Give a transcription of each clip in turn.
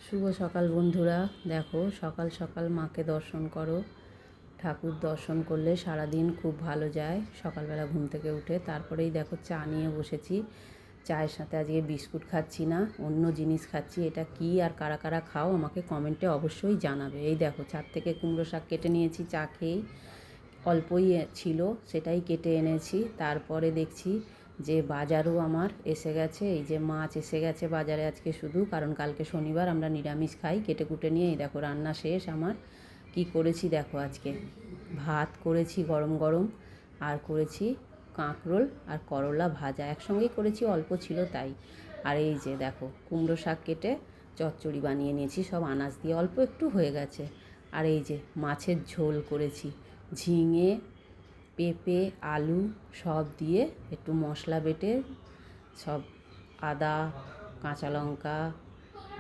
শুভ সকাল বন্ধুরা। দেখো সকাল সকাল মাকে দর্শন করো। ঠাকুর দর্শন করলে সারাদিন খুব ভালো যায়। সকালবেলা ঘুম থেকে উঠে তারপরেই দেখো চা নিয়ে বসেছি। চায়ের সাথে আজকে বিস্কুট খাচ্ছি না, অন্য জিনিস খাচ্ছি। এটা কি আর কারা কারা খাও আমাকে কমেন্টে অবশ্যই জানাবে। এই দেখো ছাদ থেকে কুমড়ো শাক কেটে নিয়েছি চা খেয়েই। অল্পই ছিল, সেটাই কেটে এনেছি। তারপরে দেখছি যে বাজারও আমার এসে গেছে। এই যে মাছ এসে গেছে বাজারে আজকে শুধু, কারণ কালকে শনিবার আমরা নিরামিষ খাই। কেটে কুটে নিয়ে এই দেখো রান্না শেষ আমার। কি করেছি দেখো, আজকে ভাত করেছি গরম গরম, আর করেছি কাঁকরোল আর করলা ভাজা একসঙ্গেই করেছি, অল্প ছিল তাই। আর এই যে দেখো কুমড়ো শাক কেটে চচ্চড়ি বানিয়ে নিয়েছি, সব আনাজ দিয়ে অল্প একটু হয়ে গেছে। আর এই যে মাছের ঝোল করেছি, ঝিঙে পেঁপে আলু সব দিয়ে একটু মশলা বেটে, সব আদা কাঁচা লঙ্কা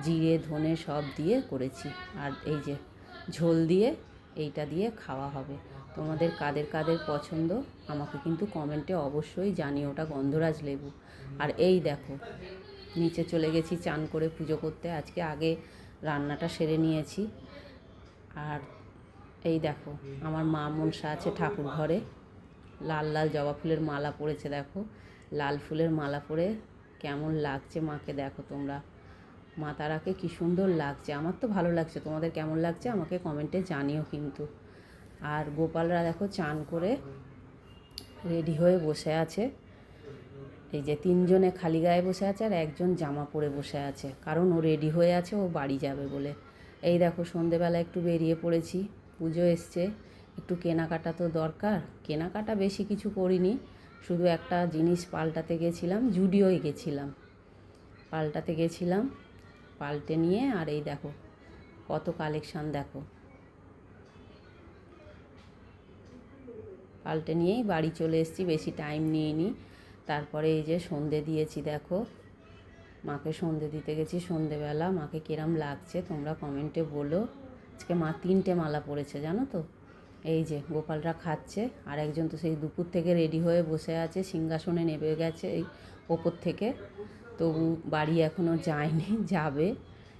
জিরে ধনে সব দিয়ে করেছি। আর এই যে ঝোল দিয়ে এইটা দিয়ে খাওয়া হবে। তোমাদের কাদের কাদের পছন্দ আমাকে কিন্তু কমেন্টে অবশ্যই জানিও। ওটা গন্ধরাজ লেবু। আর এই দেখো নিচে চলে গেছি চান করে পুজো করতে। আজকে আগে রান্নাটা সেরে নিয়েছি। আর এই দেখো আমার মা মনসা আছে ঠাকুর ঘরে, লাল লাল জবা ফুলের মালা পরেছে। দেখো লাল ফুলের মালা পরে কেমন লাগছে মাকে, দেখো তোমরা। মা তারাকে কী সুন্দর লাগছে, আমার তো ভালো লাগছে। তোমাদের কেমন লাগছে আমাকে কমেন্টে জানিও কিন্তু। আর গোপালরা দেখো চান করে রেডি হয়ে বসে আছে। এই যে তিনজনে খালি গায়ে বসে আছে আর একজন জামা পরে বসে আছে, কারণ ও রেডি হয়ে আছে, ও বাড়ি যাবে বলে। এই দেখো সন্ধেবেলা একটু বেরিয়ে পড়েছি, পুজো এসছে, একটু কেনাকাটা তো দরকার। কেনাকাটা বেশি কিছু করিনি, শুধু একটা জিনিস পাল্টাতে গেছিলাম, জুডিওয় গেছিলাম, পাল্টাতে গেছিলাম, পাল্টে নিয়ে। আর এই দেখো কত কালেকশান, দেখো পাল্টে নিয়েই বাড়ি চলে এসেছি, বেশি টাইম নিইনি। তারপরে এই যে সন্ধে দিয়েছি, দেখো মাকে সন্ধে দিতে গেছি সন্ধেবেলা। মাকে কিরম লাগছে তোমরা কমেন্টে বলো। আজকে মা 3টে মালা পড়েছে জানো তো। এই যে গোপালরা খাচ্ছে, আর একজন তো সেই দুপুর থেকে রেডি হয়ে বসে আছে, সিংহাসনে নেমে গেছে এই ওপর থেকে। তবু বাড়ি এখনও যায়নি, যাবে।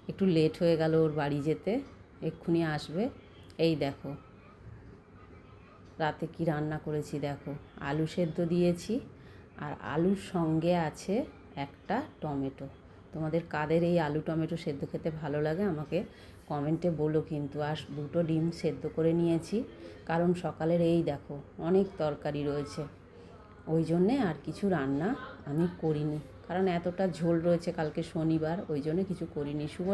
একটু লেট হয়ে গেল ওর বাড়ি যেতে, এক্ষুনি আসবে। এই দেখো রাতে কি রান্না করেছি দেখো, আলু সেদ্ধ দিয়েছি, আর আলুর সঙ্গে আছে একটা টমেটো। তোমাদের কাদের এই আলু টমেটো সেদ্ধ খেতে ভালো লাগে আমাকে কমেন্টে বলো কিন্তু। আর 2টো ডিম সেদ্ধ করে নিয়েছি, কারণ সকালের এই দেখো অনেক তরকারি রয়েছে, ওই জন্যে আর কিছু রান্না আমি করিনি, কারণ এতটা ঝোল রয়েছে কালকে শনিবার, ওই জন্যে কিছু করিনি। শুভ